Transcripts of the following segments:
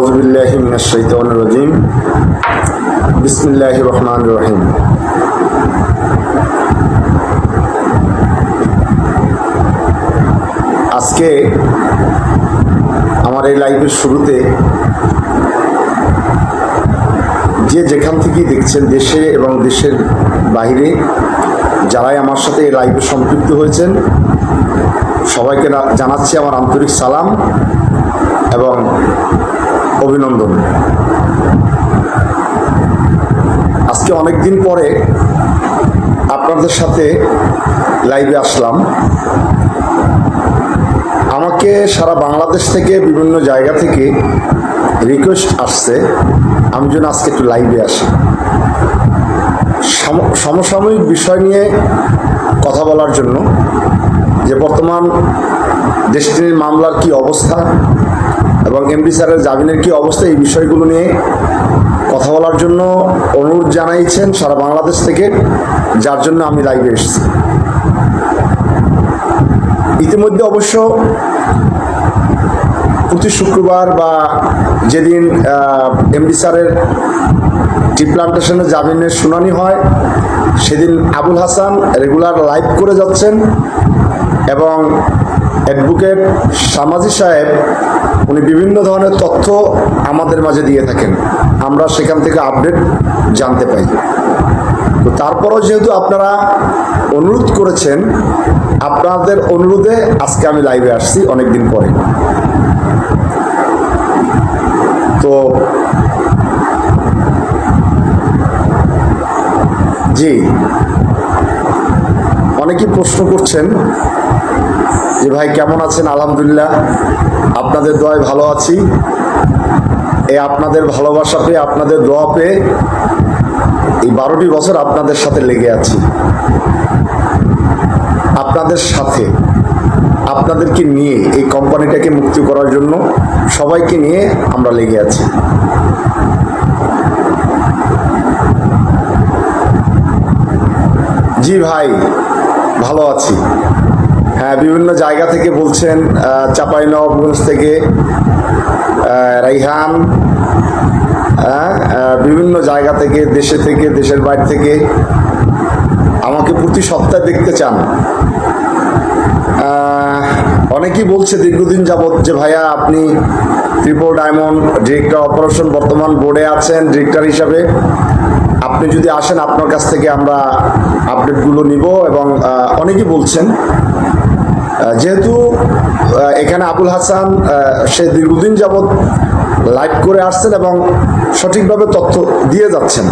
আউযুবিল্লাহি মিনাশ শাইতানির রাজিম। বিসমিল্লাহির রহমানির রহিম। আজকে আমার এই লাইভের শুরুতে যে যেখান থেকেই দেখছেন, দেশে এবং দেশের বাইরে যারাই আমার সাথে এই লাইভে সম্পৃক্ত হয়েছেন, সবাইকে জানাচ্ছি আমার আন্তরিক সালাম এবং অভিনন্দন। আজকে অনেক দিন পরে আপনাদের সাথে লাইভে আসলাম। আমাকে সারা বাংলাদেশ থেকে বিভিন্ন জায়গা থেকে রিকোয়েস্ট আসছে আমি যেন আজকে একটু লাইভে আসি, সমসাময়িক বিষয় নিয়ে কথা বলার জন্য, যে বর্তমান ডেস্টিনির মামলার কি অবস্থা এবং এমডি স্যারের জামিনের কি অবস্থা, এই বিষয়গুলো নিয়ে কথা বলার জন্য অনুরোধ জানাইছেন সারা বাংলাদেশ থেকে, যার জন্য আমি লাইভে এসেছি। ইতিমধ্যে অবশ্য প্রতি শুক্রবার বা যেদিন এমডি স্যারের টি প্লান্টেশনের জামিনের শুনানি হয়, সেদিন আবুল হাসান রেগুলার লাইভ করে যাচ্ছেন এবং অ্যাডভোকেট সামাজি সাহেব উনি বিভিন্ন ধরনের তথ্য আমাদের মাঝে দিয়ে থাকেন, আমরা সেখান থেকে আপডেট জানতে পাই। তো তারপরও যেহেতু আপনারা অনুরোধ করেছেন, আপনাদের অনুরোধে আজকে আমি লাইভে আসছি অনেক দিন পরে। তো জি, অনেকেই প্রশ্ন করছেন যে ভাই কেমন আছেন? আলহামদুলিল্লাহ, আপনাদের দোয়ায় ভালো আছি। এই আপনাদের ভালোবাসা পেয়ে, আপনাদের দোয়া পেয়ে এই 12টি বছর আপনাদের সাথে লেগে আছি। আপনাদের সাথে, আপনাদেরকে নিয়ে এই কোম্পানিটাকে মুক্তি করার জন্য সবাইকে নিয়ে আমরা লেগে আছি। জি ভাই, ভালো আছি। হ্যাঁ, বিভিন্ন জায়গা থেকে বলছেন, চাঁপাইনবাবগঞ্জ থেকে রাইহান, বিভিন্ন জায়গা থেকে, দেশের বাইরে থেকে আমাকে প্রতি সপ্তাহে দেখতে চান। অনেকেই বলছে দীর্ঘদিন যাবৎ যে ভাইয়া আপনি ট্রিপল ডায়মন্ড ডিরেক্টর অপারেশন বর্তমান বোর্ডে আছেন ডিরেক্টর হিসাবে, আপনি যদি আসেন আপনার কাছ থেকে আমরা আপডেটগুলো নিব। এবং অনেকেই বলছেন যেহেতু এখানে আবুল হাসান সে দীর্ঘদিন যাবৎ লাইভ করে আসছেন এবং সঠিকভাবে তথ্য দিয়ে যাচ্ছেন,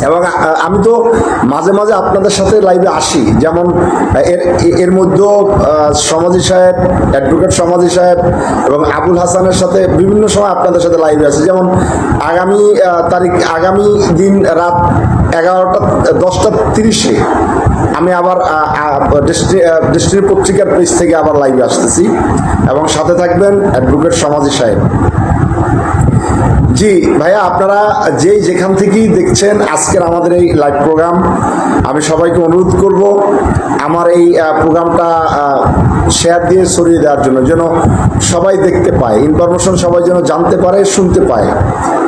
এবং আমি তো মাঝে মাঝে আপনাদের সাথে লাইভে আসি, যেমন এর মধ্যেও সমাজি সাহেব, অ্যাডভোকেট সমাজি সাহেব এবং আবুল হাসানের সাথে বিভিন্ন সময় আপনাদের সাথে লাইভে আসি। যেমন আগামী দিন রাত 10:30 আমি আবার ডেস্টিনি পত্রিকার পেজ থেকে আবার লাইভে আসতেছি, এবং সাথে থাকবেন অ্যাডভোকেট সমাজি সাহেব। জি ভাইয়া, আপনারা যেখান থেকেই দেখছেন আজকের আমাদের এই লাইভ প্রোগ্রাম, আমি সবাইকে অনুরোধ করব আমার এই প্রোগ্রামটা শেয়ার দিয়ে ছড়িয়ে দেওয়ার জন্য, যেন সবাই দেখতে পায়, ইনফরমেশন সবাই যেন জানতে পারে, শুনতে পায়।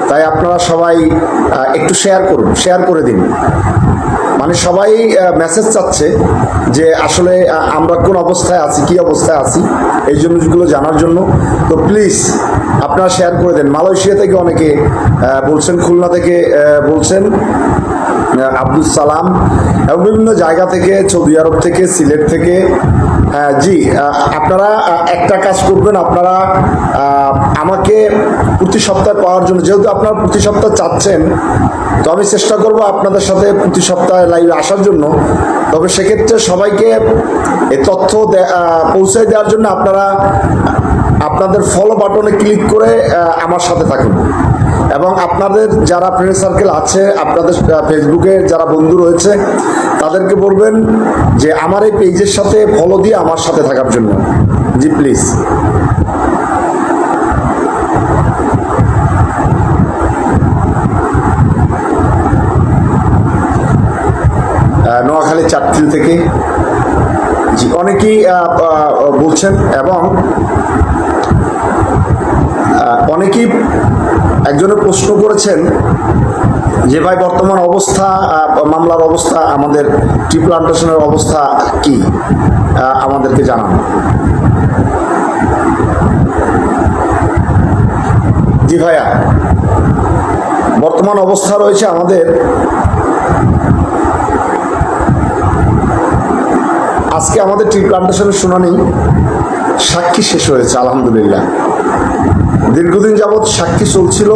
তাই আপনারা সবাই একটু শেয়ার করে দিন। মানে সবাই মেসেজ চাচ্ছে যে আসলে আমরা কোন অবস্থায় আছি, কি অবস্থায় আছি, এই জিনিসগুলো জানার জন্য। তো প্লিজ আপনারা শেয়ার করে দেন। মালয়েশিয়া থেকে অনেকে বলছেন, খুলনা থেকে বলছেন, আব্দুল সালাম, এবং বিভিন্ন জায়গা থেকে, সৌদি আরব থেকে, সিলেট থেকে। জি, আপনারা একটা কাজ করবেন, আপনারা আমাকে প্রতি সপ্তাহে পাওয়ার জন্য, যেহেতু আপনারা প্রতি সপ্তাহ চাচ্ছেন, তো আমি চেষ্টা করব আপনাদের সাথে প্রতি সপ্তাহে লাইভে আসার জন্য। তবে সেক্ষেত্রে সবাইকে এই তথ্য পৌঁছে দেওয়ার জন্য আপনারা আপনাদের ফলো বাটনে ক্লিক করে আমার সাথে থাকুন, এবং আপনাদের যারা ফ্রেন্ড সার্কেল আছে, আপনাদের ফেসবুকে যারা বন্ধু রয়েছে, তাদেরকে বলবেন যে আমার এই পেজের সাথে ফলো দিয়ে আমার সাথে থাকার জন্য। জি প্লিজ। নোয়াখালী চাটখিল থেকে জি অনেকেই বলছেন, এবং অনেকেই একজনে প্রশ্ন করেছেন যে ভাই বর্তমান অবস্থা, মামলার অবস্থা, আমাদের টি প্লান্টেশনের অবস্থা কি, আমাদেরকে জানান। জি ভাইয়া, বর্তমান অবস্থা রয়েছে আমাদের, আজকে আমাদের টি প্লান্টেশনের শুনানি সাক্ষী শেষ হয়েছে আলহামদুলিল্লাহ। দীর্ঘদিন যাবৎ সাক্ষী চলছিল,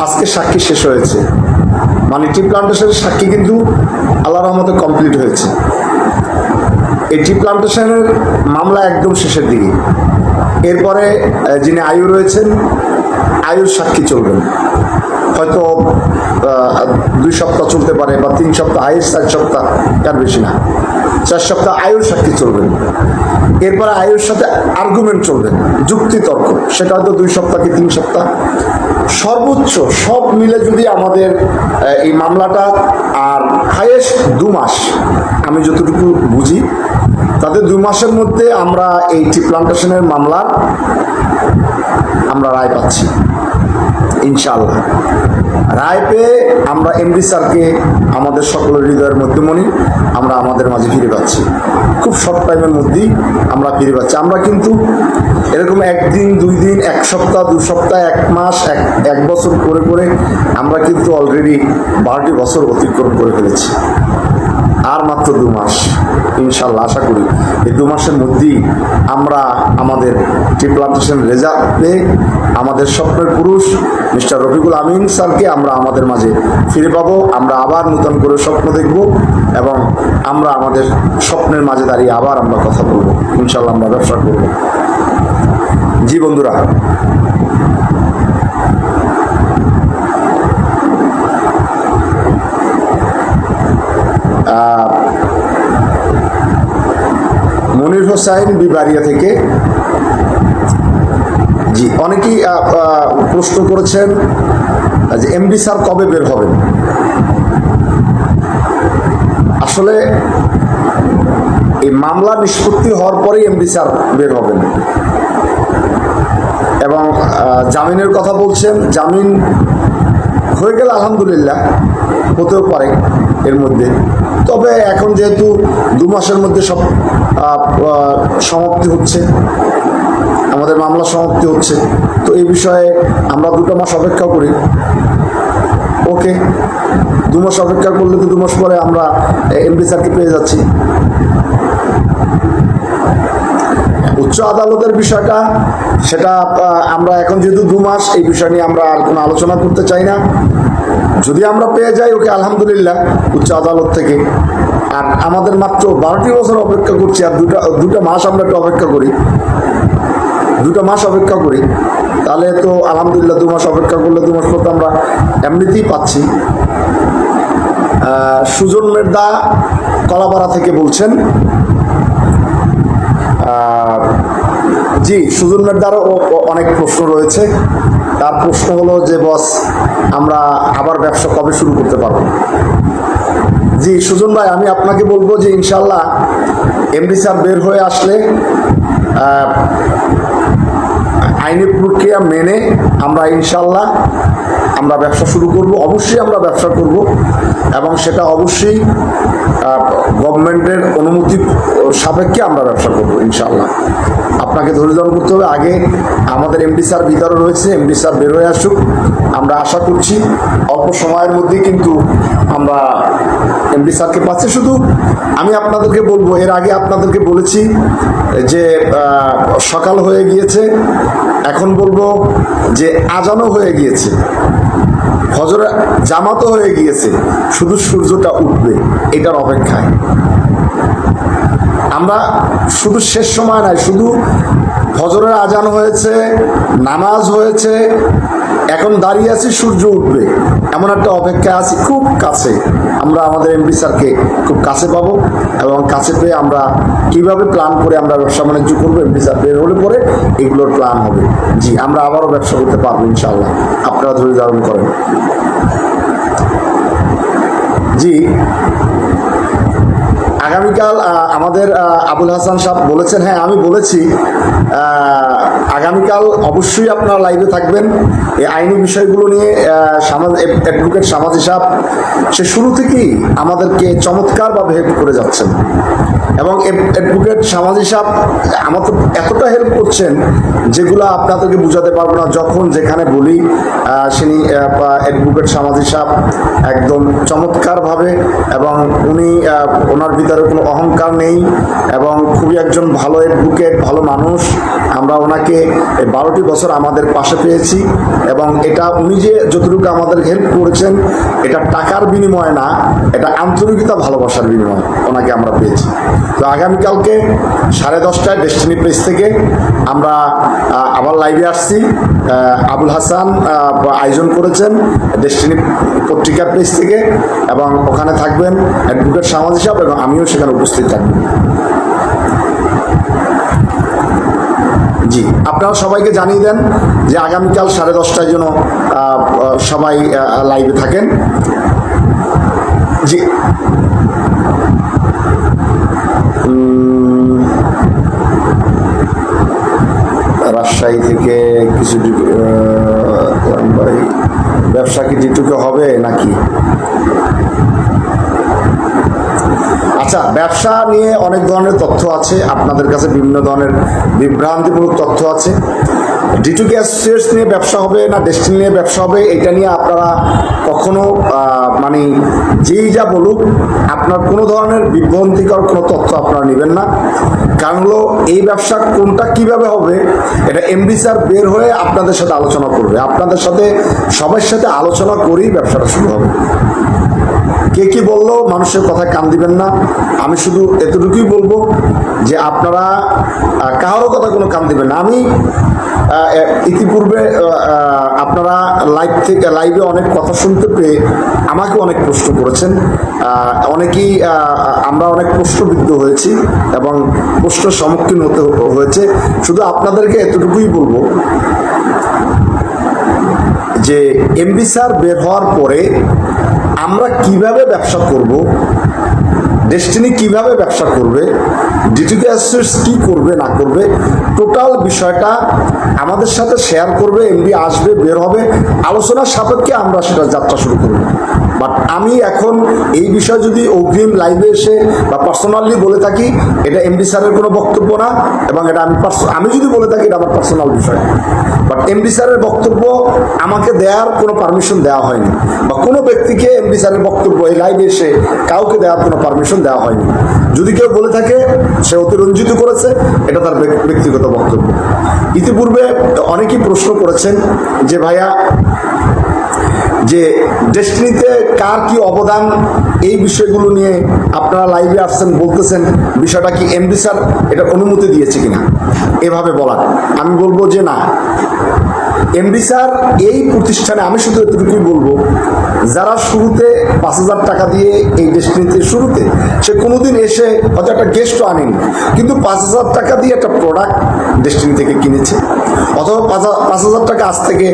আজকে সাক্ষী শেষ হয়েছে। মানে টি প্লান্টেশনের সাক্ষী কিন্তু আল্লাহর রহমতে কমপ্লিট হয়েছে। এই টি প্লান্টেশনের মামলা একদম শেষের দিকে। এরপরে যিনি আয়ু রয়েছেন, আয়ুর সাক্ষী চলবেন, হয়তো 2 সপ্তাহ চলতে পারে বা 3 সপ্তাহ, আয়ুর 4 সপ্তাহ, তার বেশি না, 4 সপ্তাহ আয়ুর সাক্ষী চলবেন। এরপরে আয়ুর সাথে আর্গুমেন্ট চলবেন, যুক্তি তর্ক, সেটা হয়তো 2 সপ্তাহ কি 3 সপ্তাহ, সর্বোচ্চ সব মিলে যদি আমাদের এই মামলাটা আর হাইয়েস্ট 2 মাস, আমি যতটুকু বুঝি তাদের 2 মাসের মধ্যে আমরা এই টি প্লান্টেশনের মামলার আমরা রায় পাচ্ছি ইনশাআল্লাহ। রায় পেয়ে আমরা এমডি স্যারকে আমাদের সকলের হৃদয়ের মধ্যমণি আমরা আমাদের মাঝে ফিরে পাচ্ছি, খুব শর্ট টাইমের মধ্যেই আমরা ফিরে পাচ্ছি। আমরা কিন্তু এরকম 1 দিন 2 দিন, 1 সপ্তাহ 2 সপ্তাহ, 1 মাস, 1 বছর করে করে আমরা কিন্তু অলরেডি 12টি বছর অতিক্রম করে ফেলেছি। আর মাত্র 2 মাস ইনশাল্লাহ, আশা করি এই 2 মাসের মধ্যেই আমরা আমাদের টি প্লান্টেশন রেজাল্ট পেয়ে আমাদের স্বপ্নের পুরুষ মিস্টার রফিকুল আমিন স্যারকে আমরা আমাদের মাঝে ফিরে পাবো। আমরা আবার নতুন করে স্বপ্ন দেখব এবং আমরা আমাদের স্বপ্নের মাঝে দাঁড়িয়ে আবার আমরা কথা বলবো ইনশাল্লাহ, আমরা ব্যবসা করব। জি বন্ধুরা, মনির হোসাইন বিবারিয়া থেকে, জি অনেকেই প্রশ্ন করেছেন যে এমডি স্যার কবে বের হবেন। আসলে এই মামলা নিষ্পত্তি হওয়ার পরেই এমডি স্যার বের হবেন। এবং জামিনের কথা বলছেন, জামিন হয়ে গেলে আলহামদুলিল্লাহ হতেও পারে এর মধ্যে। তবে এখন যেহেতু 2 মাসের মধ্যে সব সমাপ্তি হচ্ছে, আমাদের মামলা সমাপ্তি হচ্ছে, তো এই বিষয়ে আমরা 2টা মাস অপেক্ষা করি। ওকে, 2 মাস অপেক্ষা করলে তো 2 মাস পরে আমরা এমডি স্যারকে পেয়ে যাচ্ছি। উচ্চ আদালতের বিষয়টা, সেটা আমরা এখন যেহেতু 2 মাস, এই বিষয় নিয়ে আমরা আর কোনো আলোচনা করতে চাই না। যদি আমরা পেয়ে যাই ওকে আলহামদুলিল্লাহ উচ্চ আদালত থেকে। আর আমাদের মাত্র 12টি বছর অপেক্ষা করছি, আর 2টা মাস আমরা একটু অপেক্ষা করি, 2টা মাস অপেক্ষা করি, তাহলে তো আলহামদুলিল্লাহ 2 মাস অপেক্ষা করলে 2 মাস পর তো আমরা এমনিতেই পাচ্ছি। সুজন মের্দা কলাপাড়া থেকে বলছেন, জি সুজন মের্দারও অনেক প্রশ্ন রয়েছে। তার প্রশ্ন হলো যে বস, আমরা আবার ব্যবসা কবে শুরু করতে পারবো। জি সুজন ভাই, আমি আপনাকে বলবো যে ইনশাল্লাহ এমডি স্যার বের হয়ে আসলে আইনি প্রক্রিয়া মেনে আমরা ইনশাল্লাহ আমরা ব্যবসা শুরু করব। অবশ্যই আমরা ব্যবসা করব এবং সেটা অবশ্যই গভর্নমেন্টের অনুমতি সাপেক্ষে আমরা ব্যবসা করব ইনশাল্লাহ। আপনাকে ধৈর্য ধারণ করতে হবে। আগে আমাদের এমডি স্যার ভিতরে রয়েছে, এমডি স্যার বের হয়ে আসুক, আমরা আশা করছি অল্প সময়ের মধ্যেই কিন্তু আমরা এমডি স্যারকে পাচ্ছি। শুধু আমি আপনাদেরকে বলবো, এর আগে আপনাদেরকে বলেছি যে সকাল হয়ে গিয়েছে, এখন বলবো যে আজানও হয়ে গিয়েছে, ফজরে জামাতও হয়ে গিয়েছে, শুধু সূর্যটা উঠবে এটার অপেক্ষায়। আমরা শুধু শেষ সময় নাই, শুধু ফজরের আজান হয়েছে, নামাজ হয়েছে, এখন দাঁড়িয়ে আছি সূর্য উঠবে, এমন একটা অপেক্ষায় আছি। খুব কাছে আমরা আমাদের এমপি স্যারকে খুব কাছে পাবো এবং কাছে পেয়ে আমরা কিভাবে প্ল্যান করে আমরা ব্যবসা বাণিজ্য করবো, এমপি স্যার বের হলে পরে এগুলোর প্ল্যান হবে। জি আমরা আবারও ব্যবসা করতে পারবো ইনশাল্লাহ, আপনারা ধৈর্য ধারণ করেন। জি আগামীকাল আমাদের আবুল হাসান সাহেব বলেছেন, হ্যাঁ আমি বলেছি আগামীকাল অবশ্যই আপনারা লাইভে থাকবেন। এই আইনি বিষয়গুলো নিয়ে অ্যাডভোকেট সামাজি সাহেব সে শুরু থেকেই আমাদেরকে চমৎকারভাবে হেল্প করে যাচ্ছেন, এবং অ্যাডভোকেট সামাজি সাহেব আমাদের এতটা হেল্প করছেন যেগুলো আপনাদেরকে বোঝাতে পারবো না। যখন যেখানে বলি তিনি অ্যাডভোকেট সামাজি সাহেব একদম চমৎকারভাবে, এবং উনি ওনার ভিতরে কোনো অহংকার নেই এবং খুবই একজন ভালো অ্যাডভোকেট, ভালো মানুষ। আমরা ওনাকে 12টি বছর আমাদের পাশে পেয়েছি, এবং এটা উনি যে যতটুকু আমাদের হেল্প করেছেন এটা টাকার বিনিময়ে না, এটা আন্তরিকতা ভালোবাসার বিনিময়ে ওনাকে আমরা পেয়েছি। তো আগামীকালকে 10:30টায় ডেস্টিনি প্লেস থেকে আমরা আবার লাইভে আসছি। আবুল হাসান আয়োজন করেছেন ডেস্টিনি পত্রিকার পেজ থেকে, এবং ওখানে থাকবেন অ্যাডভোকেট সামাজি সাহেব এবং আমিও সেখানে উপস্থিত থাকব। জি, আপনারা সবাইকে জানিয়ে দেন যে আগামীকাল 10:30টায় যেন সবাই লাইভে থাকেন। জি, রাজশাহী থেকে কিছু ভাই, ব্যবসা কি যেটুকু হবে নাকি? আচ্ছা, ব্যবসা নিয়ে অনেক ধরনের তথ্য আছে, আপনাদের কাছে বিভিন্ন ধরনের বিভ্রান্তিমূলক তথ্য আছে। ডিটুকে অ্যাসোসিয়েটস নিয়ে ব্যবসা হবে না ডেস্টিনি নিয়ে ব্যবসা হবে, এটা নিয়ে আপনারা কখনো মানে যেই যা বলুক, আপনার কোনো ধরনের বিভ্রান্তিকর কোনো তথ্য আপনারা নেবেন না। কারণ হলো এই ব্যবসা কোনটা কিভাবে হবে এটা এমডি স্যার বের হয়ে আপনাদের সাথে আলোচনা করবে, আপনাদের সাথে সবার সাথে আলোচনা করেই ব্যবসাটা শুরু হবে। কে কি বললো মানুষের কথায় কান দিবেন না। আমি শুধু এতটুকুই বলবো যে আপনারা কারোর কথা কোনো কান দিবেন না। আমি ইতিপূর্বে আপনারা লাইভে অনেক কথা শুনতে পেয়ে আমাকে অনেক প্রশ্ন করেছেন, অনেকেই আমরা অনেক প্রশ্নবিদ্ধ হয়েছি এবং প্রশ্নের সম্মুখীন হতে হয়েছে। শুধু আপনাদেরকে এতটুকুই বলবো যে এমডি স্যার বের হওয়ার পরে আমরা কিভাবে ব্যবসা করব, ডেস্টিনি কিভাবে ব্যবসা করবে, ডিটিকে অ্যাসোসিয়েটস কি করবে না করবে, টোটাল বিষয়টা আমাদের সাথে শেয়ার করবে। এমডি আসবে, বের হবে, আলোচনার সাপেক্ষে আমরা সেটা যাত্রা শুরু করব। বাট আমি এখন এই বিষয় যদি অগ্রিম লাইভে এসে বা পার্সোনালি বলে থাকি, এটা এমডি স্যারের কোনো বক্তব্য না, এবং এটা আমি যদি বলে থাকি এটা আমার পার্সোনাল বিষয়। বাট এমডি স্যারের বক্তব্য আমাকে দেওয়ার কোনো পারমিশন দেওয়া হয়নি, বা কোনো ব্যক্তিকে এমডি স্যারের বক্তব্য এই লাইভে এসে কাউকে দেওয়ার কোনো পারমিশন দেওয়া হয়নি। যদি কেউ বলে থাকে সে অতিরঞ্জিত করেছে, এটা তার ব্যক্তিগত বক্তব্য। ইতিপূর্বে অনেকেই প্রশ্ন করেছেন যে ভাইয়া যে ডেস্টিনিতে কার কি অবদান, এই বিষয়গুলো নিয়ে আপনারা লাইভে আসছেন, বলতেছেন বিষয়টা কি এমডি স্যার এটা অনুমতি দিয়েছে কিনা এভাবে বলার। আমি বলবো যে না, এমডি স্যার এই প্রতিষ্ঠানে, আমি শুধু এতটুকুই বলবো, যারা শুরুতে 5,000 টাকা দিয়ে এই ডেস্টিনিতে শুরুতে সে কোনোদিন এসে হয়তো একটা গেস্টও আনেনি, কিন্তু 5,000 টাকা দিয়ে একটা প্রোডাক্ট ডেস্টিনি থেকে কিনেছে, অথবা 5,000 টাকা আজ থেকে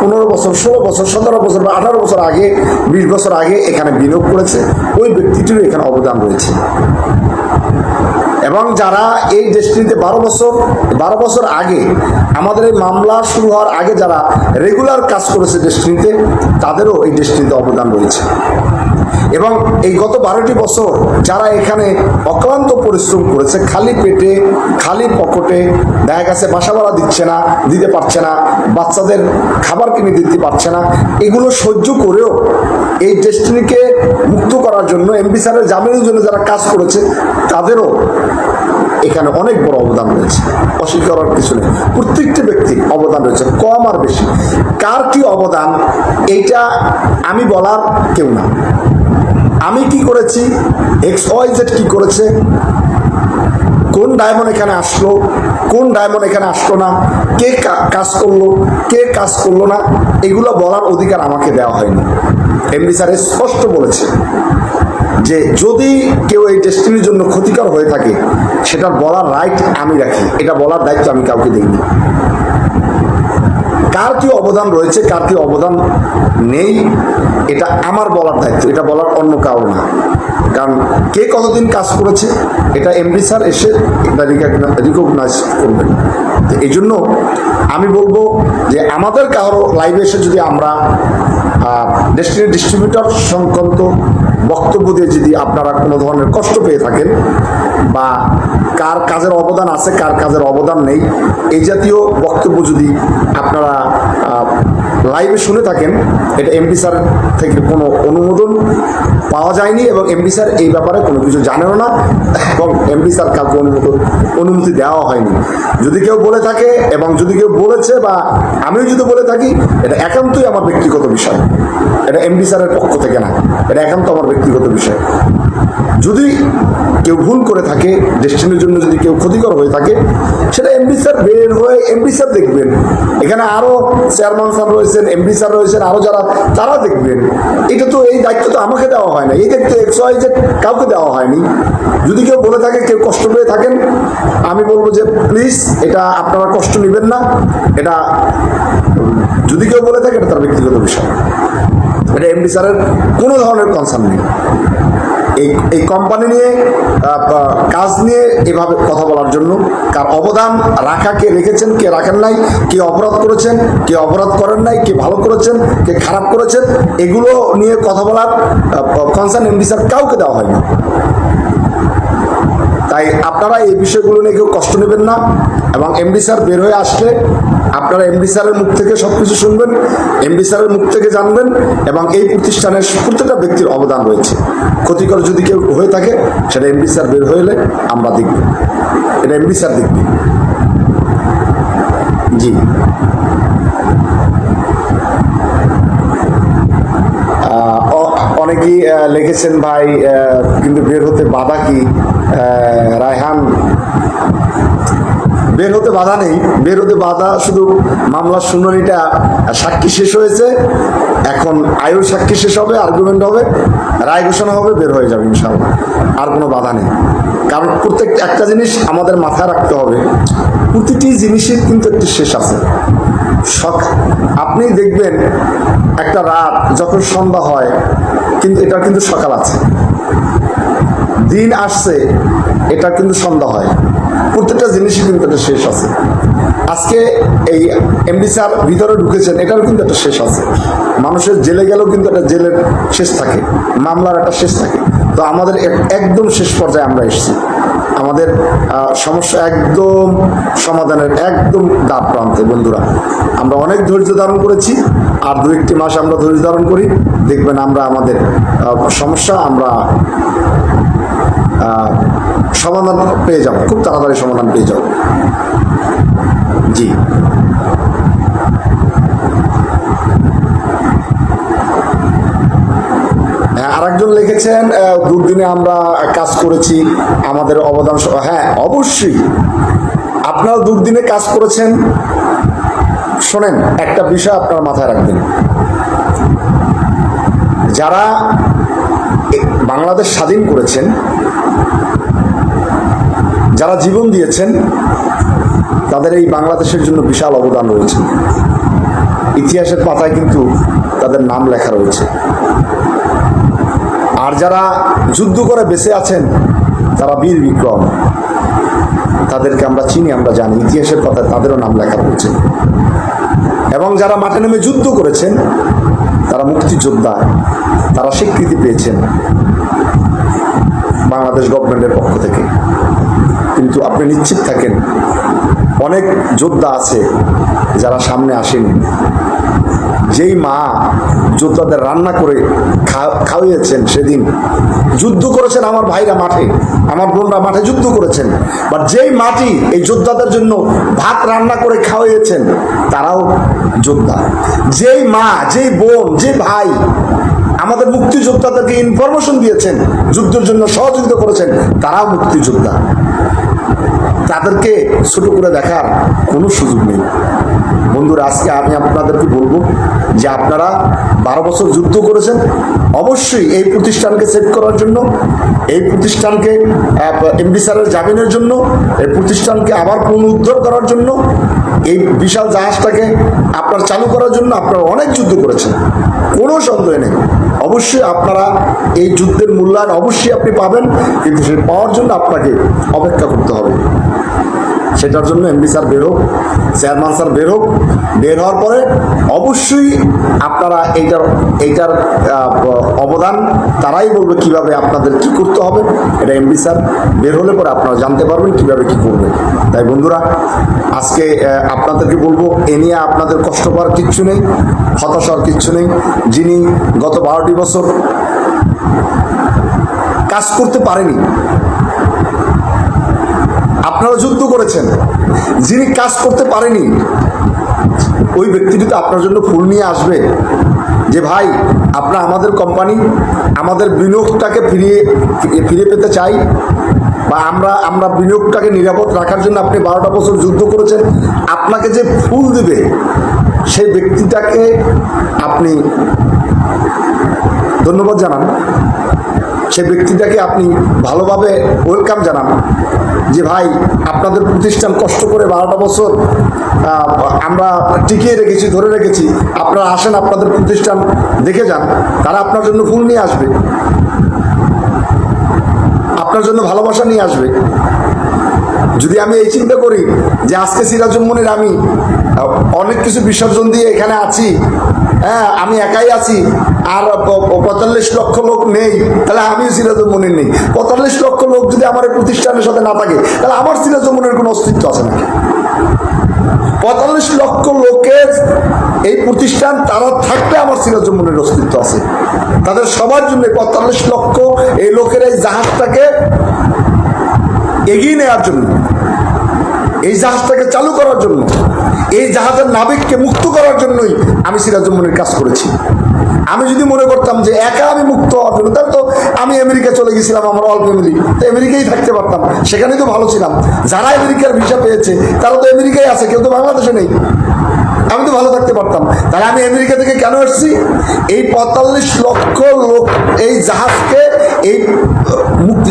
15 বছর, 16 বছর, 17 বছর বা 18 বছর আগে, 20 বছর আগে এখানে বিনিয়োগ করেছে, ওই ব্যক্তিটিরও এখানে অবদান রয়েছে। এবং যারা এই ডেস্টিনিতে 12 বছর আগে, আমাদের এই মামলা শুরু হওয়ার আগে যারা রেগুলার কাজ করেছে ডেস্টিনিতে, তাদেরও এই ডেস্টিনিতে অবদান রয়েছে। এবং এই গত 12টি বছর যারা এখানে অক্লান্ত পরিশ্রম করেছে, খালি পেটে খালি পকেটে, দেখা গেছে বাসা ভাড়া দিতে পারছে না, বাচ্চাদের খাবার কিনে দিতে পারছে না, এগুলো সহ্য করেও এই ডেস্টিনিকে মুক্ত করার জন্য, এমপি স্যারের জামিনের জন্য যারা কাজ করেছে, তাদেরও এখানে অনেক বড় অবদান রয়েছে, অস্বীকার করার কিছু নেই। প্রত্যেকটি ব্যক্তির অবদান রয়েছে, কম আর বেশি। কার কি অবদান এইটা আমি বলার কেউ না। আমি কি করেছি, XYZ কি করেছে, কোন ডায়মন্ড এখানে আসলো, কোন ডায়মন্ড এখানে আসলো না, কে কাজ করলো, কে কাজ করলো না, এগুলো বলার অধিকার আমাকে দেওয়া হয়নি। এমডি স্যার স্পষ্ট বলেছে যে যদি কেউ এই ডেস্টিনির জন্য ক্ষতিকর হয়ে থাকে, সেটা বলার রাইট আমি রাখি, এটা বলার দায়িত্ব আমি কাউকে দিইনি। কার কি অবদান রয়েছে, কার কি অবদান নেই, এটা আমার বলার দায়িত্ব, এটা বলার অন্য কারো না। কারণ কে কতদিন কাজ করেছে এটা এমডি স্যার এসে এটা রিকগনাইজ করবেন। তো এই জন্য আমি বলবো যে আমাদের কারো লাইভে এসে যদি আমরা ডেস্টিনি ডিস্ট্রিবিউটর সংক্রান্ত বক্তব্য দিয়ে যদি আপনারা কোনো ধরনের কষ্ট পেয়ে থাকেন বা কার কাজের অবদান আছে কার কাজের অবদান নেই, এই জাতীয় বক্তব্য যদি আপনারা লাইভে শুনে থাকেন, এটা এমডি স্যার থেকে কোনো অনুমোদন পাওয়া যায়নি এবং এমডি স্যার এই ব্যাপারে কোনো কিছু জানেও না এবং এমডি স্যার কাউকে অনুমতি দেওয়া হয়নি। যদি কেউ বলে থাকে এবং যদি কেউ বলেছে বা আমিও যদি বলে থাকি, এটা একান্তই আমার ব্যক্তিগত বিষয়, এটা এমডি স্যারের পক্ষ থেকে না, এটা একান্ত আমার ব্যক্তিগত বিষয়। যদি কেউ ভুল করে থাকে, ডেস্টিনির জন্য যদি কেউ ক্ষতিকর হয়ে থাকে, সেটা এমডি স্যার বের হয়ে এমডি স্যার দেখবেন। এখানে আরও চেয়ারম্যান স্যার রয়েছেন, এমডি স্যার রয়েছেন, আরও যারা তারা দেখবেন। এটা তো এই দায়িত্ব তো আমাকে দেওয়া হয় না, এই দায়িত্ব XYZ কাউকে দেওয়া হয়নি। যদি কেউ বলে থাকে, কেউ কষ্ট পেয়ে থাকেন, আমি বলবো যে প্লিজ এটা আপনারা কষ্ট নেবেন না। এটা যদি কেউ বলে থাকে এটা তার ব্যক্তিগত বিষয়, এটা এমডি স্যারের কোনো ধরনের কনসার্ন নেই। এই কোম্পানি নিয়ে কাজ নিয়ে এভাবে কথা বলার জন্য কার অবদান রাখা, কে রেখেছেন কে রাখেন নাই, কে অপরাধ করেছেন কে অপরাধ করেন নাই, কে ভালো করেছেন কে খারাপ করেছেন, এগুলো নিয়ে কথা বলার কনসার্ন এমডি স্যার কাউকে দেওয়া হয়নি। তাই আপনারা এই বিষয়গুলো নিয়ে কেউ কষ্ট নেবেন না এবং এমডি স্যার বের হয়ে আসলে আপনারা এমডি স্যারের মুখ থেকে সব কিছু শুনবেন, এমডি স্যারের মুখ থেকে জানবেন এবং এই প্রতিষ্ঠানের প্রত্যেকটা ব্যক্তির অবদান রয়েছে। ক্ষতিকর যদি কেউ হয়ে থাকে সেটা এমডি স্যার বের হয়ে এলে আমরা দেখব, এটা এমডি স্যার দেখবে। জি, অনেকেই লিখেছেন ভাই কিন্তু বের হতে বাধা কি? রায়হান, বের হতে বাধা নেই, বের হতে বাধা শুধু মামলার শুনানিটা সাক্ষী শেষ হয়েছে, এখন আয়ুর সাক্ষী শেষ হবে, আর্গুমেন্ট হবে, রায় ঘোষণা হবে, বের হয়ে যাবে ইনশাআল্লাহ, আর কোনো বাধা নেই। কারণ একটা জিনিস আমাদের মাথায় রাখতে হবে, প্রতিটি জিনিসের কিন্তু একটি শেষ আছে। আপনি দেখবেন একটা রাত যখন সন্ধ্যা হয় কিন্তু এটা কিন্তু সকাল আছে, দিন আসছে এটা কিন্তু সন্ধ্যা হয়, প্রত্যেকটা জিনিসই কিন্তু একটা শেষ আছে। আজকে এই এমডি স্যার ভিতরে ঢুকেছেন, এটারও কিন্তু একটা শেষ আছে। মানুষের জেলে গেলেও কিন্তু একটা জেলের শেষ থাকে, মামলার একটা শেষ থাকে। তো আমাদের একদম শেষ পর্যায়ে আমরা এসেছি, আমাদের সমস্যা একদম সমাধানের একদম দ্বার প্রান্তে। বন্ধুরা, আমরা অনেক ধৈর্য ধারণ করেছি, আর 2-1 মাস আমরা ধৈর্য ধারণ করি, দেখবেন আমরা আমাদের সমস্যা আমরা সমাধান পেয়ে যাব, খুব তাড়াতাড়ি সমাধান পেয়ে যাব। জি, আরেকজন লিখেছেন দুর্দিনে আমরা কাজ করেছি, আমাদের অবদান। হ্যাঁ, অবশ্যই আপনারা দুর্দিনে কাজ করেছেন। শোনেন, একটা বিষয় আপনার মাথায় রাখবেন, যারা বাংলাদেশ স্বাধীন করেছেন, যারা জীবন দিয়েছেন, তাদের এই বাংলাদেশের জন্য বিশাল অবদান রয়েছে। ইতিহাসের পাতায় কিন্তু তাদের নাম লেখা রয়েছে। আর যারা যুদ্ধ করে বেঁচে আছেন তারা বীর বিক্রম, তাদেরকে আমরা চিনি, আমরা জানি, ইতিহাসের পাতায় তাদেরও নাম লেখা রয়েছে। এবং যারা মাঠে নেমে যুদ্ধ করেছেন তারা মুক্তিযোদ্ধা, তারা স্বীকৃতি পেয়েছেন বাংলাদেশ গভর্নমেন্টের পক্ষ থেকে। কিন্তু আপনি নিশ্চিত থাকেন, অনেক যোদ্ধা আছে যারা সামনে আসেনি। যেই মা যোদ্ধাদের রান্না করে খাওয়িয়েছেন, সেদিন যুদ্ধ করেছেন আমার ভাইরা মাঠে, আমার বোনরা মাঠে যুদ্ধ করেছেন, বাট যেই মাটি এই যোদ্ধাদের জন্য ভাত রান্না করে খাওয়িয়েছেন তারাও যোদ্ধা। যেই মা, যেই বোন, যে ভাই আমাদের মুক্তিযোদ্ধাদেরকে ইনফরমেশন দিয়েছেন, যুদ্ধের জন্য সহযোগিতা করেছেন, তারাও মুক্তিযোদ্ধা। তাদেরকে ছোট করে দেখার কোনো সুযোগ নেই বন্ধুরা। করে আজকে আমি আপনাদেরকে বলবো যে আপনারা 12 বছর যুদ্ধ করেছেন, অবশ্যই এই প্রতিষ্ঠানকে সেভ করার জন্য, এই প্রতিষ্ঠানকে এমডি স্যারের জামিনের জন্য, এই প্রতিষ্ঠানকে আবার পুনরুদ্ধার করার জন্য, এই বিশাল জাহাজটাকে আপনার চালু করার জন্য আপনারা অনেক যুদ্ধ করেছেন, কোনো সন্দেহ নেই। অবশ্যই আপনারা এই যুদ্ধের মূল্যায়ন অবশ্যই আপনি পাবেন, কিন্তু সেই পাওয়ার জন্য আপনাকে অপেক্ষা করতে হবে। সেটার জন্য এমডি স্যার বের হোক, চেয়ারম্যান স্যার বের হোক, বের হওয়ার পরে অবশ্যই আপনারা এইটার অবদান তারাই বলবে কিভাবে আপনাদের কি করতে হবে। এটা এমডি স্যার বের হলে পরে আপনারা জানতে পারবেন কিভাবে কি করবেন। তাই বন্ধুরা, আজকে আপনাদেরকে বলবো, এ নিয়ে আপনাদের কষ্ট পাওয়ার কিচ্ছু নেই, হতাশ হওয়ার কিচ্ছু নেই। যিনি গত 12টি বছর কাজ করতে পারেনি, আপনারা যুদ্ধ করেছেন, যিনি কাজ করতে পারেনি ওই ব্যক্তিটি তো আপনার জন্য ফুল নিয়ে আসবে যে ভাই আপনার আমাদের কোম্পানি, আমাদের বিনিয়োগটাকে ফিরে পেতে চাই, বা আমরা বিনিয়োগটাকে নিরাপদ রাখার জন্য আপনি 12টা বছর যুদ্ধ করেছেন, আপনাকে যে ফুল দেবে সেই ব্যক্তিটাকে আপনি ধন্যবাদ জানান, সেই ব্যক্তিটাকে আপনি ভালোভাবে ওয়েলকাম জানান যে ভাই আপনাদের প্রতিষ্ঠান কষ্ট করে 12টা বছর আমরা টিকিয়ে রেখেছি, ধরে রেখেছি, আপনারা আসেন, আপনাদের প্রতিষ্ঠান দেখে যান, তারা আপনার জন্য ফুল নিয়ে আসবে, আপনার জন্য ভালোবাসা নিয়ে আসবে। যদি আমি এই চিন্তা করি যে আজকে সিরাজুল মনির আমি অনেক কিছু বিসর্জন দিয়ে এখানে আছি, হ্যাঁ আমি একাই আছি, আর 45 লক্ষ লোক নেই, তাহলে আমিও সিরাজুল মনির নেই। 45 লক্ষ লোক যদি আমার এই প্রতিষ্ঠানের সাথে না থাকে, তাহলে আমার সিরাজুল মনির কোনো অস্তিত্ব আছে নাকি? 45 লক্ষ লোকের এই প্রতিষ্ঠান, তারা থাকলে আমার সিরাজুল মনির অস্তিত্ব আছে। তাদের সবার জন্য 45 লক্ষ এই লোকের এই জাহাজটাকে এগিয়ে নেওয়ার জন্য, এই জাহাজটাকে চালু করার জন্য, এই জাহাজের নাবিককে মুক্ত করার জন্যই আমি সিরাজুল মনির কাজ করেছি। আমি যদি মনে করতাম যে একা আমি মুক্ত হওয়ার জন্য, তাহলে তো আমি আমেরিকা চলে গেছিলাম, আমার অল ফ্যামিলি তো আমেরিকায় থাকতে পারতাম, সেখানেই তো ভালো ছিলাম। যারা আমেরিকার ভিসা পেয়েছে তারা তো আমেরিকায় আছে, কেউ তো বাংলাদেশে নেই, আমি তো ভালো থাকতে পারতাম। তাহলে আমি আমেরিকা থেকে কেন এসেছি? এই 45 লক্ষ লোক এই জাহাজকে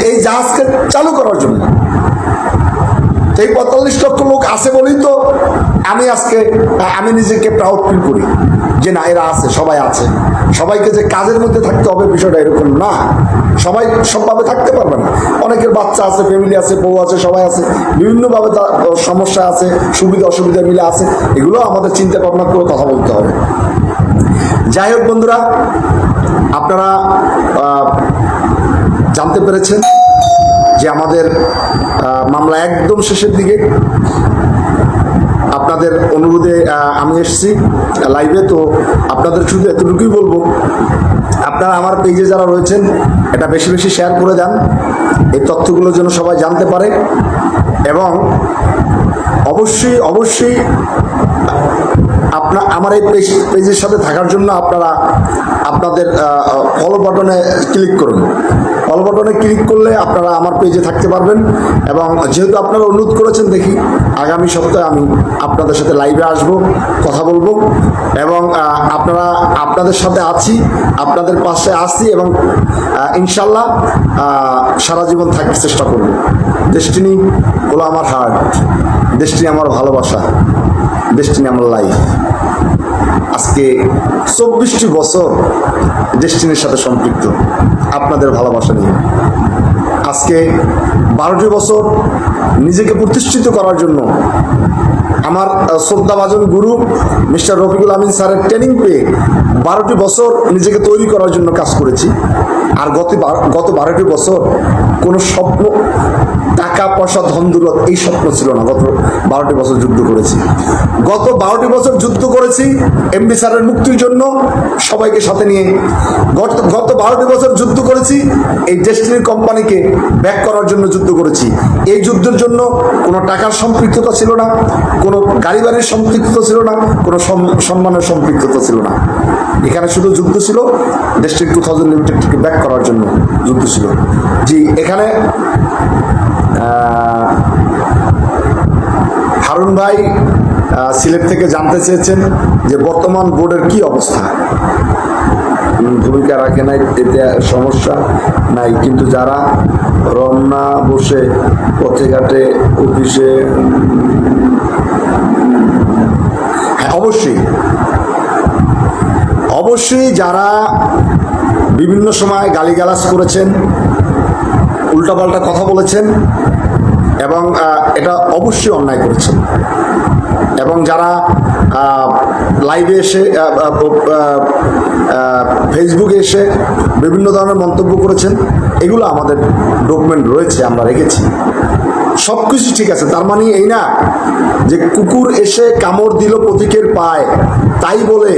এই জাহাজকে চালু করার জন্য। এই 45 লক্ষ লোক আছে বলেই তো আমি নিজেকে প্রাউড ফিল করি যে না, এরা আছে, সবাই আছে। সবাইকে যে কাজের মধ্যে থাকতে হবে বিষয়টা এরকম না, সবাই সবভাবে থাকতে পারবে না। অনেকের বাচ্চা আছে, ফ্যামিলি আছে, বউ আছে, সবাই আছে, বিভিন্নভাবে তার সমস্যা আছে, সুবিধা অসুবিধা মিলে আছে, এগুলো আমাদের চিন্তা ভাবনা করে কথা বলতে হবে। যাই হোক বন্ধুরা, আপনারা জানতে পেরেছেন যে আমাদের মামলা একদম শেষের দিকে। আপনাদের অনুরোধে আমি এসেছি লাইভে, তো আপনাদের শুধু এতটুকুই বলবো, আপনারা আমার পেজে যারা রয়েছেন এটা বেশি বেশি শেয়ার করে দেন, এই তথ্যগুলো যেন সবাই জানতে পারে। এবং অবশ্যই অবশ্যই আমার এই পেজের সাথে থাকার জন্য আপনারা আপনাদের ফলো বাটনে ক্লিক করুন। ফলো বাটনে ক্লিক করলে আপনারা আমার পেজে থাকতে পারবেন। এবং যেহেতু আপনারা অনুরোধ করেছেন, দেখি আগামী সপ্তাহে আমি আপনাদের সাথে লাইভে আসব, কথা বলবো, এবং আপনাদের সাথে আছি, আপনাদের পাশে আসছি, এবং ইনশাল্লাহ সারা জীবন থাকার চেষ্টা করব। ডেস্টিনি হলো আমার হার্ট, ডেস্টিনি আমার ভালোবাসা, ডেস্টিনি আমার লাইফ। আজকে 24টি বছর ডেস্টিনির সাথে সম্পৃক্ত, আপনাদের ভালোবাসা নিয়ে। আজকে 12টি বছর নিজেকে প্রতিষ্ঠিত করার জন্য আমার শ্রদ্ধাভাজন গুরু মিস্টার রফিকুল আমিন স্যারের ট্রেনিং পেয়ে 12টি বছর নিজেকে তৈরি করার জন্য কাজ করেছি। আর গত 12টি বছর কোনো স্বপ্ন, টাকা পয়সা, ধন দৌলত, এই স্বপ্ন ছিল না। গত 12টি বছর যুদ্ধ করেছি। গত 12টি বছর যুদ্ধ করেছি এমডি স্যারের মুক্তির জন্য, সবাইকে সাথে নিয়ে। গত 12টি বছর যুদ্ধ করেছি এই ডেস্টিনির কোম্পানিকে ব্যাক করার জন্য যুদ্ধ করেছি। এই যুদ্ধের জন্য কোনো টাকার সম্পৃক্ততা ছিল না, কোনো গাড়ি বাড়ির সম্পৃক্ততা ছিল না, কোনো সম্মানের সম্পৃক্ততা ছিল না। এখানে শুধু যুদ্ধ ছিল ডেস্টিনি 2000 লিমিটেডকে ব্যাক করার জন্য যুদ্ধ ছিল। জি, এখানে হারুন ভাই সিলেট থেকে জানতে চেয়েছেন যে বর্তমান বোর্ডের কি অবস্থা। ভূমিকা রাখে নাই, এতে সমস্যা নাই, কিন্তু যারা রমনা বসে পথে ঘাটে অফিসে, হ্যাঁ অবশ্যই যারা বিভিন্ন সময় গালিগালাজ করেছেন, উল্টাপাল্টা কথা বলেছেন এবং এটা অবশ্যই অন্যায় করেছেন, এবং যারা লাইভে এসে ফেসবুকে এসে বিভিন্ন ধরনের মন্তব্য করেছেন, এগুলো আমাদের ডকুমেন্ট রয়েছে, আমরা রেখেছি। সব কিছু ঠিক আছে, তার মানে এই না যে কুকুর এসে কামড় দিল প্রতীকের পায়, তাই বলে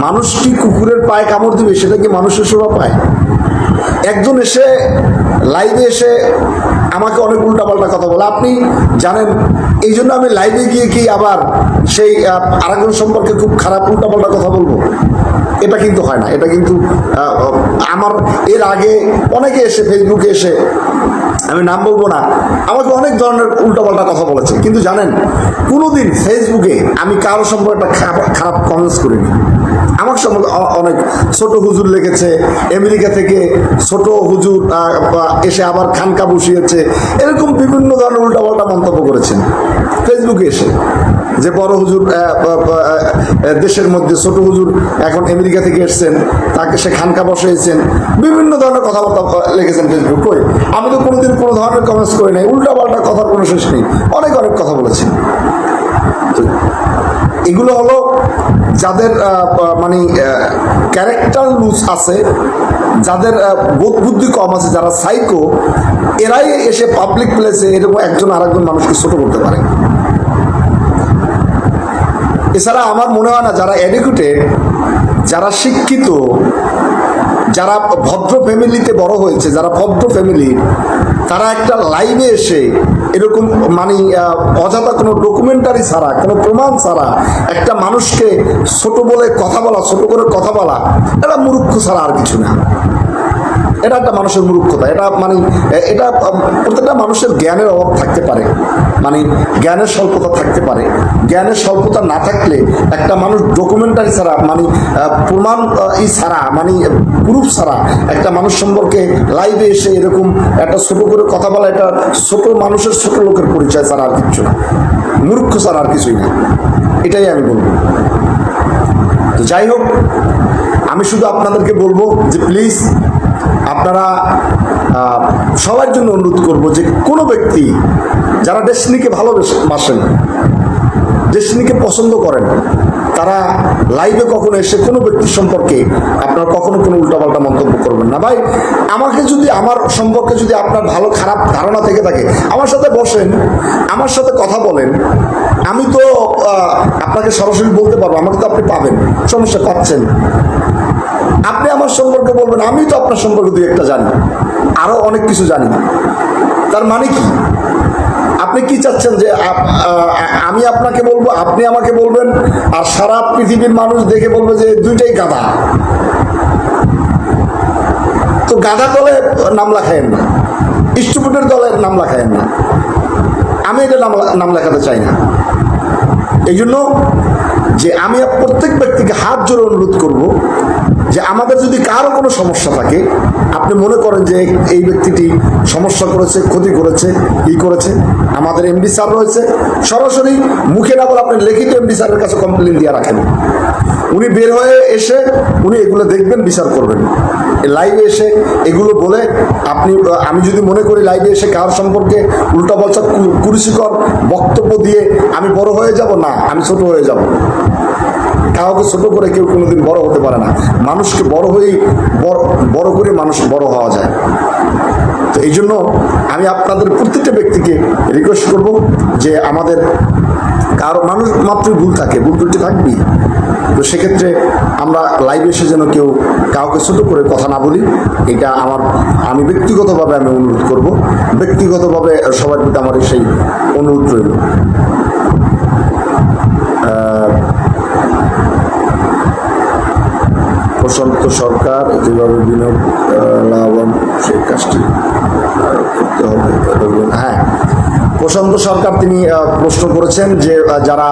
মানুষ কি কুকুরের পায়ে কামড় দিবে? সেটা কি মানুষের শোভা পায়? একজন এসে লাইভে এসে আমাকে অনেক উল্টাপাল্টা কথা বলে, আপনি জানেন, এই জন্য আমি লাইভে গিয়ে কি আবার সেই আরেকজন সম্পর্কে খুব খারাপ উল্টাপাল্টা কথা বলবো? এটা কিন্তু হয় না। এটা কিন্তু আমার এর আগে অনেকে এসে ফেসবুকে এসে, আমি নাম বলবো না, আমাকে অনেক ধরনের উল্টাপাল্টা কথা বলেছে, কিন্তু জানেন কোনোদিন ফেসবুকে আমি কারো সম্পর্কে একটা খারাপ কমেন্টস করিনি। আমার সম্পর্কে অনেক ছোট হুজুর লিখেছে, আমেরিকা থেকে ছোট হুজুর এসে আবার খানকা বসিয়েছে, এরকম বিভিন্ন ধরনের উল্টাপাল্টা মন্তব্য করেছেন ফেসবুকে এসে, যে বড় হুজুর দেশের মধ্যে, ছোট হুজুর এখন আমেরিকা থেকে এসছেন, তাকে সে খানকা বসিয়েছেন, বিভিন্ন ধরনের কথাবার্তা লিখেছেন ফেসবুক। কই, আমি তো কোনোদিন কোনো ধরনের কমেন্টস করি নাই, উল্টাপাল্টা কথার কোনো শেষ নেই, অনেক কথা বলেছেন। এগুলো হলো যাদের মানে ক্যারেক্টার লুজ আছে, যাদের বোধ বুদ্ধি কম আছে, যারা সাইকো, এরাই এসে পাবলিক প্লেসে এরকম একজন আরেকজন মানুষকে ছোট করতে পারে। এছাড়া আমার মনে হয় না যারা এডুকেটেড, যারা শিক্ষিত, যারা ভদ্র ফ্যামিলিতে বড় হয়েছে, যারা ভদ্র ফ্যামিলির, তারা একটা লাইভে এসে এরকম মানে অযথা কোনো ডকুমেন্টারি ছাড়া, কোনো প্রমাণ ছাড়া একটা মানুষকে ছোট বলে কথা বলা, ছোট করে কথা বলা, এটা মূর্খ ছাড়া আর কিছু না। এটা একটা মানুষের মূর্খতা। এটা মানে এটা প্রত্যেকটা মানুষের জ্ঞানের অভাব থাকতে পারে, মানে জ্ঞানের স্বল্পতা থাকতে পারে। জ্ঞানের স্বল্পতা না থাকলে একটা মানুষ ডকুমেন্টারি ছাড়া, মানে প্রমাণ ছাড়া, মানে প্রুফ ছাড়া একটা মানুষ সম্পর্কে লাইভে এসে এরকম একটা ছোট করে কথা বলা, এটা ছোট মানুষের, ছোট লোকের পরিচয় ছাড়া আর কিচ্ছু না, মূর্খ ছাড়া আর কিছুই না। এটাই আমি বলবো। তো যাই হোক, আমি শুধু আপনাদেরকে বলবো যে প্লিজ আপনারা সবার জন্য অনুরোধ করব যে কোনো ব্যক্তি যারা ডেস্টিনিকে ভালোবাসেন, ডেস্টিনিকে পছন্দ করেন, তারা লাইভে কখনো এসে কোনো ব্যক্তির সম্পর্কে আপনারা কখনো কোনো উল্টাপাল্টা মন্তব্য করবেন না। ভাই, আমাকে যদি, আমার সম্পর্কে যদি আপনার ভালো খারাপ ধারণা থেকে থাকে, আমার সাথে বসেন, আমার সাথে কথা বলেন, আমি তো আপনাকে সরাসরি বলতে পারবো, আমাকে তো আপনি পাবেন, সমস্যা পাচ্ছেন। আপনি আমার সম্পর্কে বলবেন, আমি তো আপনার সম্পর্কে দুই একটা জানি, আরো অনেক কিছু জানি। তার মানে কি? আপনি কি চাচ্ছেন যে আমি আপনাকে বলবো, আপনি আমাকে বলবেন, আর সারা পৃথিবীর মানুষ দেখে বলবে যে দুইটাই গাধা? তো গাধা দলে নাম লেখায়েন না, স্টুপিডের দলে নাম লেখায়েন না। আমি এটা নাম লেখাতে চাই না। এই জন্য যে আমি প্রত্যেক ব্যক্তিকে হাত জোড়ে অনুরোধ করব যে আমাদের যদি কারো কোনো সমস্যা থাকে, আপনি মনে করেন যে এই ব্যক্তিটি সমস্যা করেছে, ক্ষতি করেছে, ই করেছে, আমাদের এমডি স্যার রয়েছে, সরাসরি মুখে না বলে আপনি লিখিত এমডি স্যারের কাছে কমপ্লেন দিয়ে রাখেন। উনি বের হয়ে এসে উনি এগুলো দেখবেন, বিচার করবেন। লাইভে এসে এগুলো বলে আমি যদি মনে করি লাইভে এসে কার সম্পর্কে উল্টাপাল্টা কুরুচিকর বক্তব্য দিয়ে আমি বড় হয়ে যাব, না, আমি ছোট হয়ে যাব। কাউকে ছোট করে কেউ কোনোদিন বড় হতে পারে না। মানুষকে বড় হয়েই বড় করে মানুষ বড় হওয়া যায়। তো এই জন্য আমি আপনাদের প্রত্যেকটা ব্যক্তিকে রিকোয়েস্ট করব যে আমাদের কারো মানুষ মাত্রই ভুল থাকে, ভুল ত্রুটি থাকবেই। তো সেক্ষেত্রে আমরা লাইভে এসে যেন কেউ কাউকে ছোট করে কথা না বলি, এটা আমি ব্যক্তিগতভাবে আমি অনুরোধ করব। ব্যক্তিগতভাবে সবার প্রতি আমার সেই অনুরোধ রইল। প্রশান্ত সরকার যেভাবে বিনিয়োগ লাভবান সেই কাজটি করতে হবে। হ্যাঁ, প্রশান্ত সরকার তিনি প্রশ্ন করেছেন যে যারা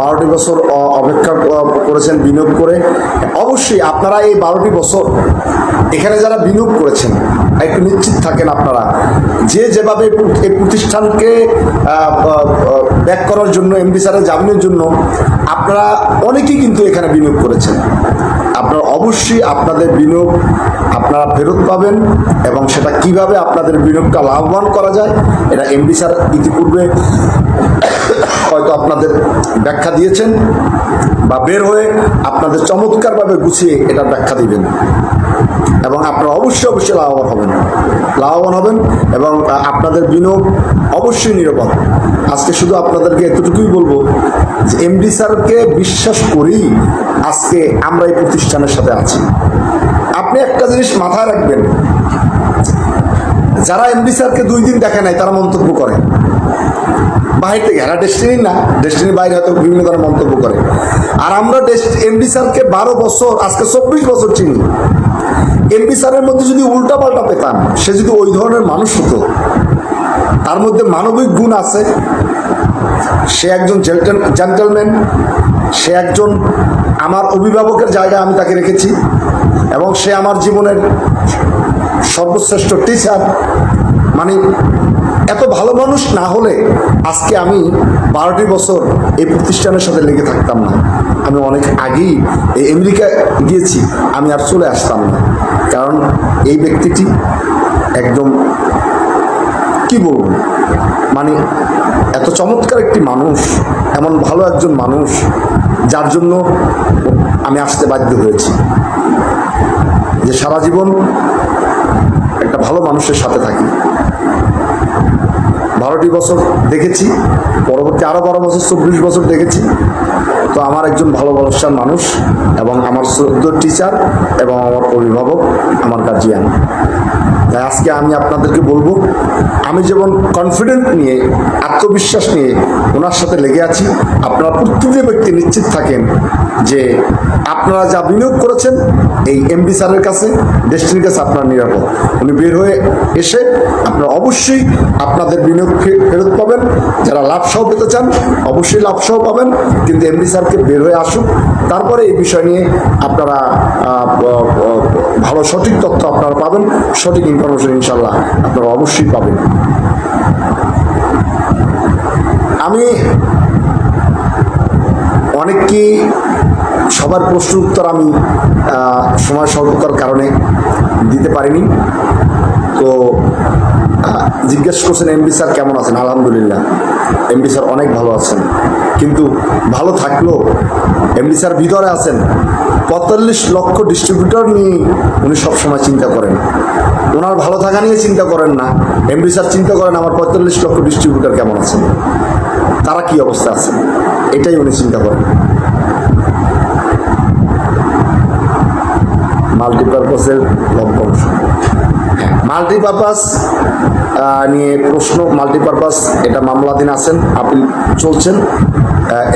12টি বছর অপেক্ষা করেছেন বিনিয়োগ করে, অবশ্যই আপনারা এই 12টি বছর এখানে যারা বিনিয়োগ করেছেন একটু নিশ্চিত থাকেন আপনারা যে যেভাবে এই প্রতিষ্ঠানকে ব্যাক করার জন্য এমডি স্যারের জামিনের জন্য আপনারা অনেকেই কিন্তু এখানে বিনিয়োগ করেছেন। আপনারা অবশ্যই আপনাদের বিনিয়োগ আপনারা ফেরত পাবেন এবং সেটা কিভাবে আপনাদের বিনিয়োগটা লাভবান করা যায় এটা এমডি স্যার ইতিপূর্বে হয়তো আপনাদের ব্যাখ্যা দিয়েছেন বা বের হয়ে আপনাদের চমৎকারভাবে গুছিয়ে এটা ব্যাখ্যা দিবেন এবং আপনারা অবশ্যই লাভবান হবেন এবং আপনাদের বিনিয়োগ অবশ্যই নিরাপদ। আজকে শুধু আপনাদেরকে এতটুকুই বলবো যে এমডি স্যারকে বিশ্বাস করি আজকে আমরা এই প্রতিষ্ঠানের সাথে আছি। আপনি একটা জিনিস মাথায় রাখবেন, যারা এমডি স্যারকে 2 দিন দেখে নাই তারা মন্তব্য করে বাইরে থেকে, এরা ডেস্টিনি না, ডেস্টিনির বাইরে হয়তো বিভিন্ন ধরনের মন্তব্য করে। আর আমরা এমডি স্যারকে 12 বছর আজকে 24 বছর চিনি। এমডি স্যারের মধ্যে যদি উল্টা পাল্টা পেতাম, সে যদি ওই ধরনের মানুষ হতো, তার মধ্যে মানবিক গুণ আছে, সে একজন জেন্টলম্যান, সে একজন আমার অভিভাবকের জায়গায় আমি তাকে রেখেছি এবং সে আমার জীবনের সর্বশ্রেষ্ঠ টিচার। মানে এত ভালো মানুষ না হলে আজকে আমি 12টি বছর এই প্রতিষ্ঠানের সাথে লেগে থাকতাম না। আমি অনেক আগেই এই আমেরিকা গিয়েছি, আমি আর চলে আসতাম না। কারণ এই ব্যক্তিটি একদম কি বলবো, মানে এত চমৎকার একটি মানুষ, এমন ভালো একজন মানুষ, যার জন্য আমি আসতে বাধ্য হয়েছি যে সারা জীবন একটা ভালো মানুষের সাথে থাকি। 12টি বছর দেখেছি, পরবর্তী আরও 12 বছর 24 বছর দেখেছি। তো আমার একজন ভালোবাসার মানুষ এবং আমার শ্রদ্ধ টিচার এবং আমার অভিভাবক, আমার গার্জিয়ান। তাই আজকে আমি আপনাদেরকে বলবো, আমি যেমন কনফিডেন্ট নিয়ে আত্মবিশ্বাস নিয়ে ওনার সাথে লেগে আছি, আপনারা প্রত্যেকটি ব্যক্তি নিশ্চিত থাকেন যে আপনারা যা বিনিয়োগ করেছেন এই এমডি স্যারের কাছে, ডেস্টিনির কাছে আপনারা নিরাপদ। উনি বের হয়ে এসে আপনারা অবশ্যই আপনাদের বিনিয়োগ ফেরত পাবেন। যারা লাভসহ পেতে চান অবশ্যই লাভসহ পাবেন, কিন্তু এমডি স্যারকে বের হয়ে আসুক, তারপরে এই বিষয় নিয়ে আপনারা ভালো সঠিক তথ্য আপনারা পাবেন, সঠিক ইনফরমেশন ইনশাল্লাহ আপনারা অবশ্যই পাবেন। আমি অনেককে সবার প্রশ্নের উত্তর আমি সময় স্বল্পতার কারণে দিতে পারিনি। তো জিজ্ঞেস করছেন এমডি স্যার কেমন আছেন? আলহামদুলিল্লাহ, এমডি স্যার অনেক ভালো আছেন। কিন্তু ভালো থাকলেও এমডি স্যার ভিতরে আছেন 45 লক্ষ ডিস্ট্রিবিউটর নিয়ে উনি সবসময় চিন্তা করেন। ওনার ভালো থাকা নিয়ে চিন্তা করেন না, এমডি স্যার চিন্তা করেন আমার 45 লক্ষ ডিস্ট্রিবিউটর কেমন আছেন, তারা কি অবস্থা আছে, এটাই উনি চিন্তা করেন। মাল্টিপারপাসের লভ্যাংশ, মাল্টিপারপাস নিয়ে প্রশ্ন, মাল্টিপারপাস এটা মামলাধীন আছেন, আপিল চলছেন।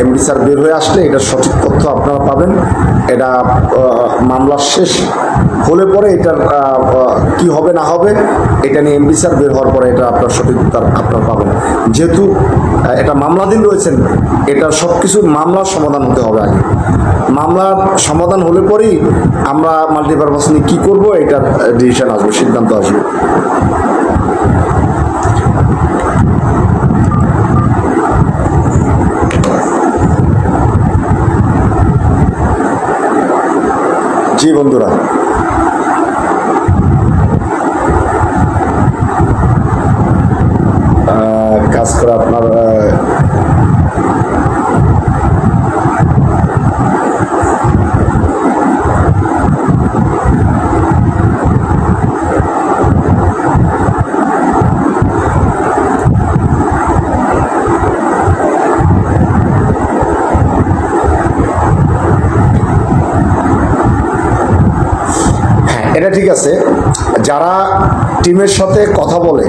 এমডি স্যার বের হয়ে আসলে এটা সঠিক তথ্য আপনারা পাবেন। এটা মামলা শেষ হলে পরে এটার কি হবে না হবে এটা নিয়ে এমডি স্যার বের হওয়ার পরে এটা আপনার সঠিক উত্তর আপনারা পাবেন। যেহেতু এটা মামলাধীন রয়েছেন, এটা সব কিছু মামলার সমাধান হতে হবে আগে। মামলার সমাধান হলে পরেই আমরা মাল্টিপারপাস নিয়ে কী করবো এটার ডিসিশন আসবে, সিদ্ধান্ত আসবে। জি বন্ধুরা, কাজ করে আপনার এটা ঠিক আছে। যারা টিমের সাথে কথা বলে,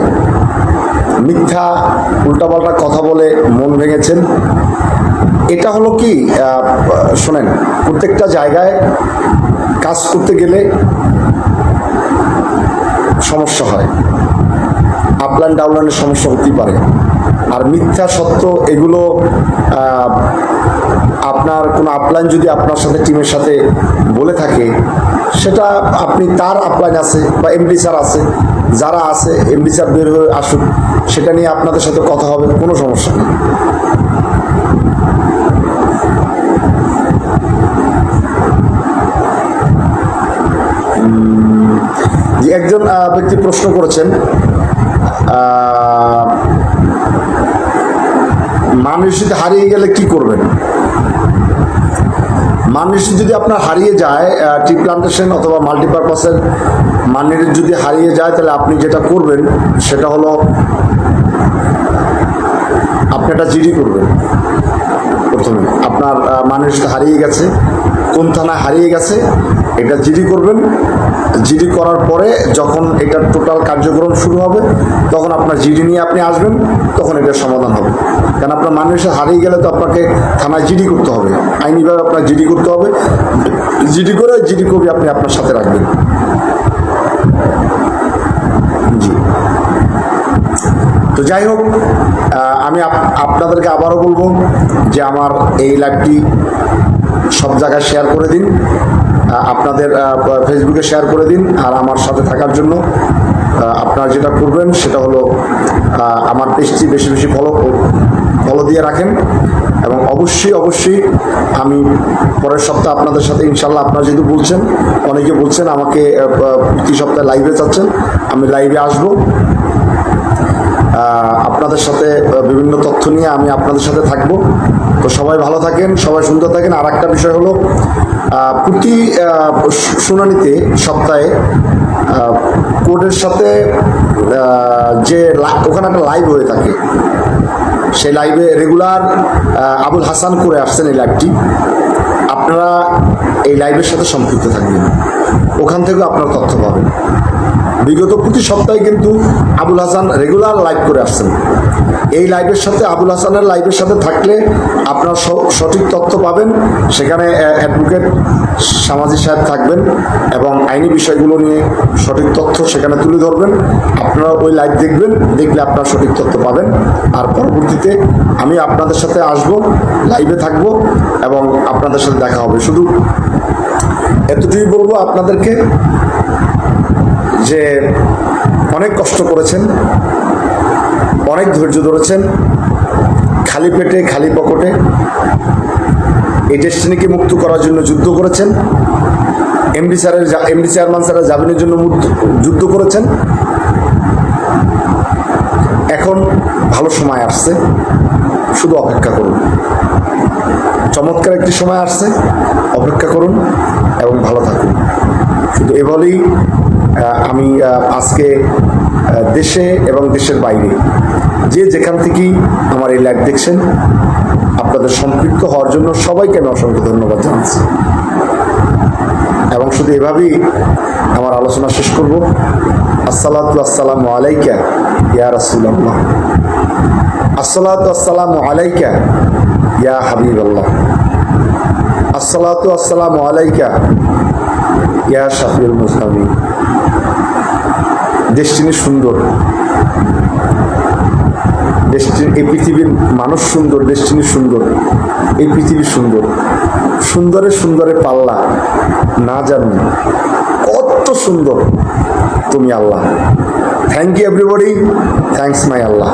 মিথ্যা উল্টাপাল্টা কথা বলে মন ভেঙেছেন, এটা হলো কি, শোনেন, প্রত্যেকটা জায়গায় কাজ করতে গেলে সমস্যা হয়, আপলাইন ডাউনলাইনের সমস্যা হতেই পারে। আর মিথ্যা সত্য এগুলো আপনার কোনো আপলাইন যদি আপনার সাথে টিমের সাথে বলে থাকে, সেটা আপনি তার আপলাইন আছে বা এমডি স্যার আছে, যারা আছে এমডি স্যার বের হয়ে আসুক, সেটা নিয়ে আপনাদের সাথে কথা হবে, কোনো সমস্যা নেই। যে একজন ব্যক্তি প্রশ্ন করেছেন, মানুষ যদি হারিয়ে গেলে কি করবেন? মানুষ যদি আপনার হারিয়ে যায়, টি প্লান্টেশন অথবা মাল্টিপারপাসের মানুষ যদি হারিয়ে যায়, তাহলে আপনি যেটা করবেন সেটা হলো আপনি একটা জিডি করবেন। প্রথমে আপনার মানুষ হারিয়ে গেছে, কোন থানায় হারিয়ে গেছে, এটা জিডি করবেন। জিডি করার পরে যখন এটার টোটাল কার্যক্রম শুরু হবে, তখন আপনার জিডি নিয়ে আপনি আসবেন, তখন এটার সমাধান হবে। কারণ আপনার মানুষ হারিয়ে গেলে তো আপনাকে থানায় জিডি করতে হবে, আইনিভাবে আপনার জিডি করতে হবে। জিডি করে জিডি কপি আপনি আপনার সাথে রাখবেন। জি, তো যাই হোক, আমি আপনাদেরকে আবারও বলবো যে আমার এই লাইভটি সব জায়গায় শেয়ার করে দিন, আপনাদের ফেসবুকে শেয়ার করে দিন। আর আমার সাথে থাকার জন্য আপনারা যেটা করবেন সেটা হলো আমার পেজটি বেশি বেশি ফলো দিয়ে রাখেন। এবং অবশ্যই আমি পরের সপ্তাহে আপনাদের সাথে ইনশাল্লাহ, আপনারা যেহেতু বলছেন, অনেকে বলছেন আমাকে প্রতি সপ্তাহে লাইভে চাচ্ছেন, আমি লাইভে আসবো। আপনাদের সাথে বিভিন্ন তথ্য নিয়ে আমি আপনাদের সাথে থাকবো। তো সবাই ভালো থাকেন, সবাই সুন্দর থাকেন। আর একটা বিষয় হলো, প্রতি শুনানিতে সপ্তাহে কোর্টের সাথে যে ওখানে একটা লাইভ হয়ে থাকে, সেই লাইভে রেগুলার আবুল হাসান করে আসছেন এই লাইভটি। আপনারা এই লাইভের সাথে সম্পৃক্ত থাকবেন, ওখান থেকেও আপনারা তথ্য পাবেন। বিগত প্রতি সপ্তাহে কিন্তু আবুল হাসান রেগুলার লাইভ করে আসছেন। এই লাইভের সাথে, আবুল হাসানের লাইভের সাথে থাকলে আপনার সঠিক তথ্য পাবেন। সেখানে অ্যাডভোকেট সামাজিক সাহেব থাকবেন এবং আইনি বিষয়গুলো নিয়ে সঠিক তথ্য সেখানে তুলে ধরবেন। আপনারা ওই লাইভ দেখবেন, দেখলে আপনারা সঠিক তথ্য পাবেন। আর পরবর্তীতে আমি আপনাদের সাথে আসব, লাইভে থাকব এবং আপনাদের সাথে দেখা হবে। শুধু এতটুকুই বলবো আপনাদেরকে যে অনেক কষ্ট করেছেন, অনেক ধৈর্য ধরেছেন, খালি পেটে খালি পকেটে এই ডেস্টিনিকে মুক্ত করার জন্য যুদ্ধ করেছেন। এমডি চেয়ারম্যান স্যারের জামিনের জন্য যুদ্ধ করেছেন। এখন ভালো সময় আসছে, শুধু অপেক্ষা করুন। চমৎকার একটি সময় আসছে, অপেক্ষা করুন এবং ভালো থাকুন। শুধু এভাবেই আমি আজকে দেশে এবং দেশের বাইরে যে যেখান থেকেই আমার এই লাইভ দেখছেন, আপনাদের সম্পৃক্ত হওয়ার জন্য সবাইকে আমি অসংখ্য ধন্যবাদ জানাচ্ছি। এবং শুধু এভাবেই আমার আলোচনা শেষ করব। আসসালামু আলাইকা ইয়া রাসূলুল্লাহ, আসসালামু আলাইকা ইয়া হাবিবাল্লাহ, আসসালামু আলাইকা ইয়া শাফিউল মুসলিমিন। ডেস্টিনি সুন্দর, এই পৃথিবীর মানুষ সুন্দর, ডেস্টিনি সুন্দর, এই পৃথিবী সুন্দর। সুন্দরে পাল্লা না জানি কত সুন্দর তুমি Allah. Thank you everybody, thanks my Allah.